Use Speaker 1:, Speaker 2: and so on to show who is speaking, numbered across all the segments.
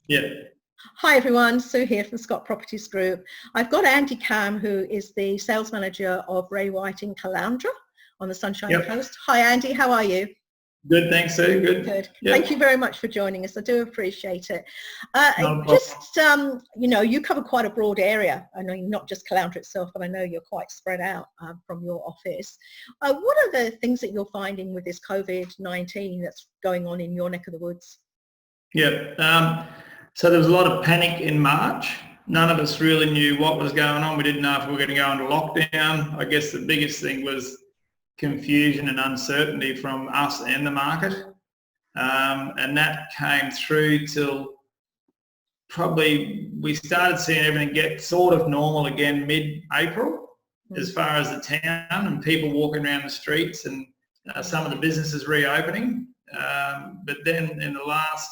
Speaker 1: Yeah.
Speaker 2: Hi everyone, Sue here from Scott Properties Group. I've got Andy Camm, who is the sales manager of Ray White in Caloundra on the Sunshine Coast. Hi Andy, how are you?
Speaker 1: Good, thanks Sue, good.
Speaker 2: Good.
Speaker 1: Yep.
Speaker 2: Thank you very much for joining us. I do appreciate it. You cover quite a broad area. I know not just Caloundra itself, but I know you're quite spread out from your office. What are the things that you're finding with this COVID-19 that's going on in your neck of the woods?
Speaker 1: Yeah, so there was a lot of panic in March. None of us really knew what was going on. We didn't know if we were going to go into lockdown. I guess the biggest thing was confusion and uncertainty from us and the market. And that came through till probably we started seeing everything get sort of normal again mid-April as far as the town and people walking around the streets and some of the businesses reopening. But then in the last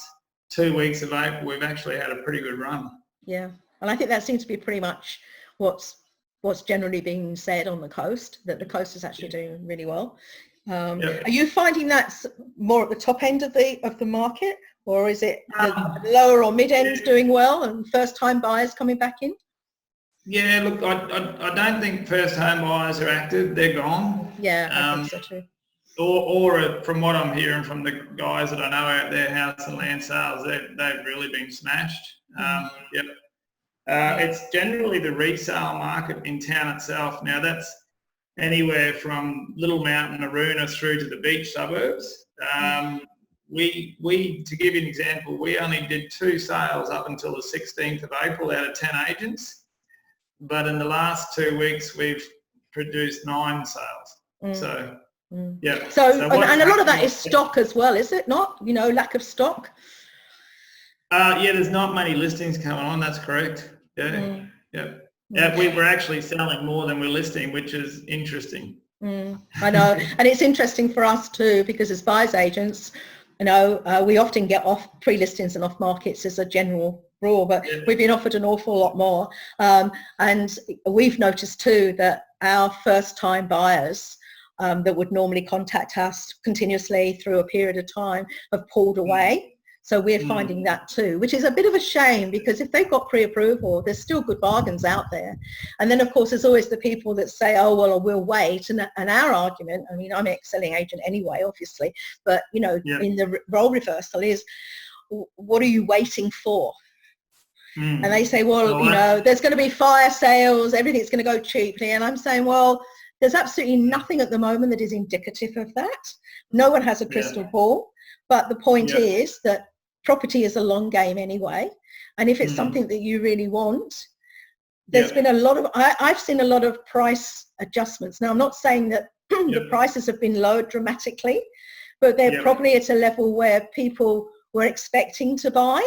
Speaker 1: 2 weeks of April, we've actually had a pretty good run.
Speaker 2: Yeah, and I think that seems to be pretty much what's generally being said on the coast, that the coast is actually doing really well. Are you finding that's more at the top end of the market, or is it the lower or mid ends doing well and first time buyers coming back in?
Speaker 1: Yeah, look, I don't think first home buyers are active. They're gone.
Speaker 2: Yeah, I think so too.
Speaker 1: Or from what I'm hearing from the guys that I know out there, house and land sales, they've really been smashed. It's generally the resale market in town itself. Now that's anywhere from Little Mountain, Aruna through to the beach suburbs. We to give you an example, we only did 2 sales up until the 16th of April out of 10 agents. But in the last 2 weeks, we've produced 9 sales. So. Yeah.
Speaker 2: So and a lot of that is stock as well, is it not? You know, lack of stock.
Speaker 1: Yeah, there's not many listings coming on. That's correct. Yeah. We're actually selling more than we're listing, which is interesting.
Speaker 2: I know, and it's interesting for us too, because as buyers agents, you know, we often get off pre-listings and off markets as a general rule, but we've been offered an awful lot more, and we've noticed too that our first-time buyers that would normally contact us continuously through a period of time have pulled away. So we're finding that too, which is a bit of a shame, because if they've got pre-approval, there's still good bargains out there. And then of course there's always the people that say, oh well, we'll wait. And our argument, I mean, I'm an ex-selling agent anyway, obviously, but you know, in the role reversal is, what are you waiting for? And they say, well, you know, there's going to be fire sales, everything's going to go cheaply. And I'm saying, well, there's absolutely nothing at the moment that is indicative of that. No one has a crystal ball, but the point is that property is a long game anyway. And if it's something that you really want, there's been a lot of, I've seen a lot of price adjustments. Now, I'm not saying that the prices have been lowered dramatically, but they're probably at a level where people were expecting to buy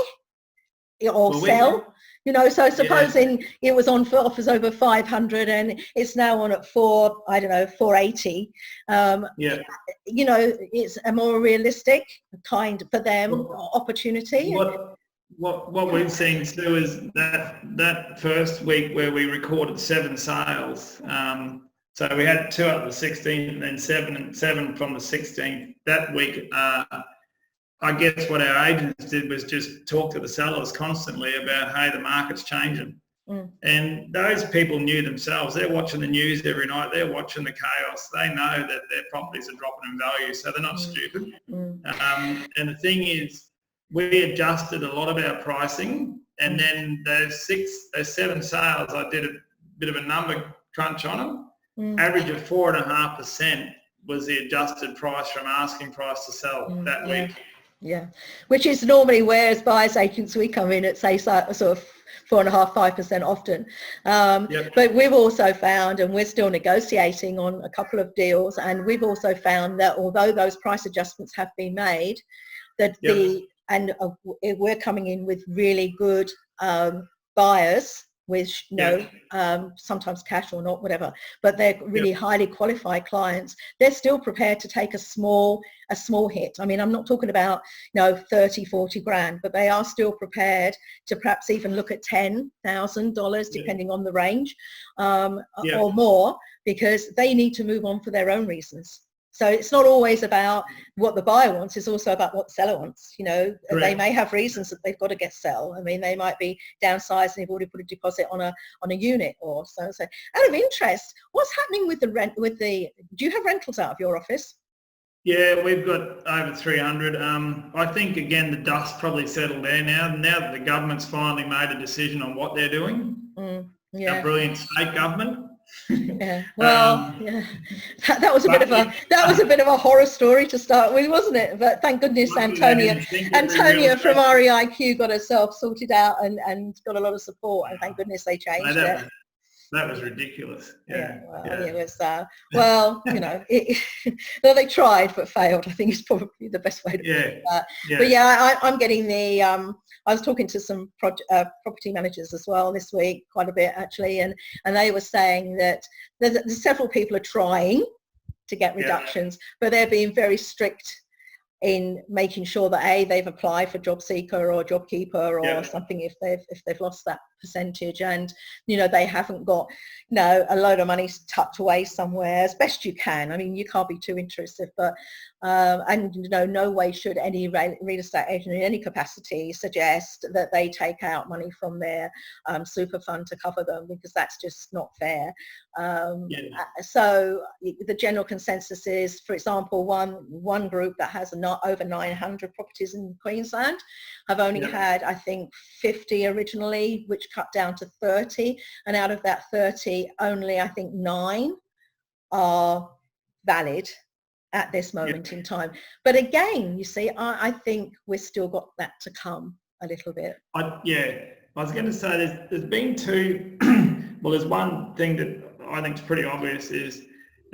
Speaker 2: or sell. You know, so supposing it was on for offers over 500 and it's now on at 480. You know, it's a more realistic kind for them opportunity.
Speaker 1: What we've seen too is that first week where we recorded 7 sales. So we had 2 up the 16th and then 7 from the 16th. That week, I guess what our agents did was just talk to the sellers constantly about, hey, the market's changing. And those people knew themselves. They're watching the news every night. They're watching the chaos. They know that their properties are dropping in value, so they're not stupid. And the thing is, we adjusted a lot of our pricing, and then those 7 sales, I did a bit of a number crunch on them. Average of 4.5% was the adjusted price from asking price to sell that week.
Speaker 2: Yeah, which is normally where as buyers agents we come in at say sort of 4.5%, 5% often. But we've also found, and we're still negotiating on a couple of deals, and we've also found that although those price adjustments have been made, that we're coming in with really good buyers with sometimes cash or not, whatever, but they're really highly qualified clients. They're still prepared to take a small hit. I mean, I'm not talking about 30, 40 grand, but they are still prepared to perhaps even look at $10,000 depending on the range or more, because they need to move on for their own reasons. So it's not always about what the buyer wants, it's also about what the seller wants. You know,
Speaker 1: Correct.
Speaker 2: They may have reasons that they've got to get sell. I mean, they might be downsized and they've already put a deposit on a unit or so. So out of interest, what's happening with the rent, do you have rentals out of your office?
Speaker 1: Yeah, we've got over 300. I think, again, the dust probably settled there now that the government's finally made a decision on what they're doing.
Speaker 2: Yeah.
Speaker 1: Our brilliant state government.
Speaker 2: Yeah. Well, yeah. That was a bit of a horror story to start with, wasn't it? But thank goodness Antonia from REIQ got herself sorted out and got a lot of support, and thank goodness they changed it.
Speaker 1: That was ridiculous. Yeah.
Speaker 2: It was, well, you know, well, they tried but failed, I think is probably the best way to put it. But yeah, I'm getting I was talking to some property managers as well this week, quite a bit actually, and they were saying that there's several people are trying to get reductions, but they're being very strict in making sure that they've applied for job seeker or job keeper or something if they've lost that percentage, and you know they haven't got a load of money tucked away somewhere, as best you can. I mean, you can't be too intrusive, but and you know, no way should any real estate agent in any capacity suggest that they take out money from their super fund to cover them, because that's just not fair. So the general consensus is, for example, one group that has over 900 properties in Queensland have only had, I think, 50 originally, which cut down to 30, and out of that 30, only I think 9 are valid at this moment in time. But again, you see, I think we've still got that to come a little bit. I
Speaker 1: was going to say there's been two. Well, there's one thing that I think is pretty obvious is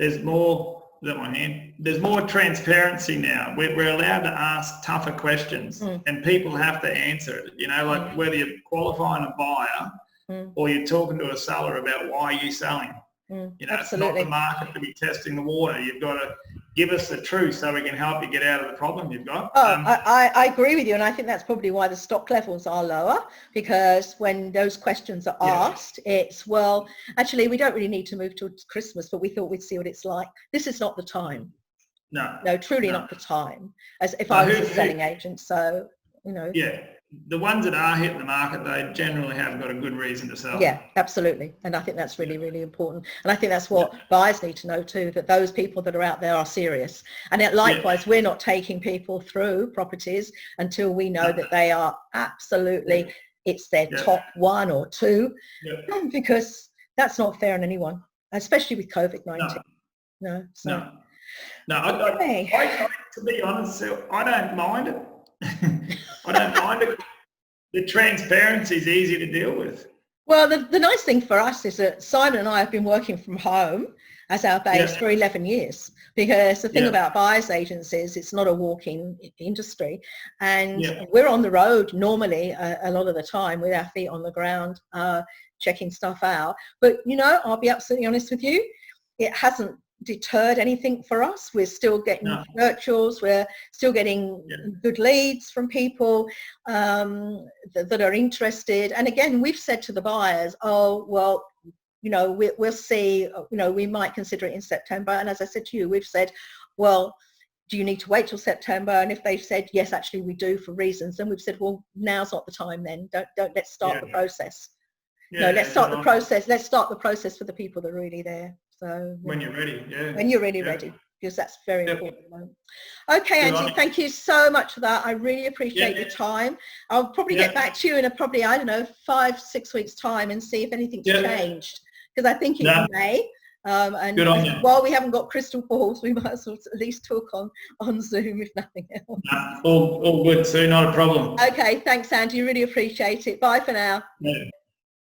Speaker 1: there's more. There's more transparency now. We're allowed to ask tougher questions, and people have to answer it. You know, like whether you're qualifying a buyer or you're talking to a seller about why you're selling. You know,
Speaker 2: Absolutely.
Speaker 1: It's not the market to be testing the water. You've got to give us the truth so we can help you get out of the problem you've got.
Speaker 2: I agree with you, and I think that's probably why the stock levels are lower, because when those questions are asked, it's, well, actually, we don't really need to move towards Christmas, but we thought we'd see what it's like. This is not the time. No, truly not the time, as if I was a selling agent. So, you know. Yeah.
Speaker 1: The ones that are hitting the market, they generally have got a good reason to sell.
Speaker 2: Yeah, absolutely. And I think that's really, really important. And I think that's what buyers need to know too, that those people that are out there are serious. And likewise, we're not taking people through properties until we know that they are absolutely, it's their top 1 or 2, because that's not fair on anyone, especially with COVID-19. No.
Speaker 1: I, to be honest, I don't mind it. I don't mind it. The transparency is easy to deal with.
Speaker 2: Well, the nice thing for us is that Simon and I have been working from home as our base for 11 years, because the thing about buyers agents is it's not a walk-in industry, and we're on the road normally a lot of the time with our feet on the ground, checking stuff out. But, you know, I'll be absolutely honest with you, it hasn't deterred anything for us. We're still getting virtuals, we're still getting good leads from people that are interested. And again, we've said to the buyers, oh, well, you know, we'll see, you know, we might consider it in September. And as I said to you, we've said, well, do you need to wait till September? And if they've said, yes, actually we do for reasons, then we've said, well, now's not the time then. Don't let's start the process. Let's start the process. Let's start the process for the people that are really there. So
Speaker 1: when you're ready,
Speaker 2: when you're really ready, because that's very important at the moment. Okay, Andy, thank you so much for that. I really appreciate your time. I'll probably get back to you in probably, I don't know, 5-6 weeks time and see if anything's changed, because I think it may. And while we haven't got crystal balls, we might as well at least talk on Zoom, if nothing else.
Speaker 1: All good, Sue, not a problem.
Speaker 2: Okay, thanks, Andy. Really appreciate it. Bye for now.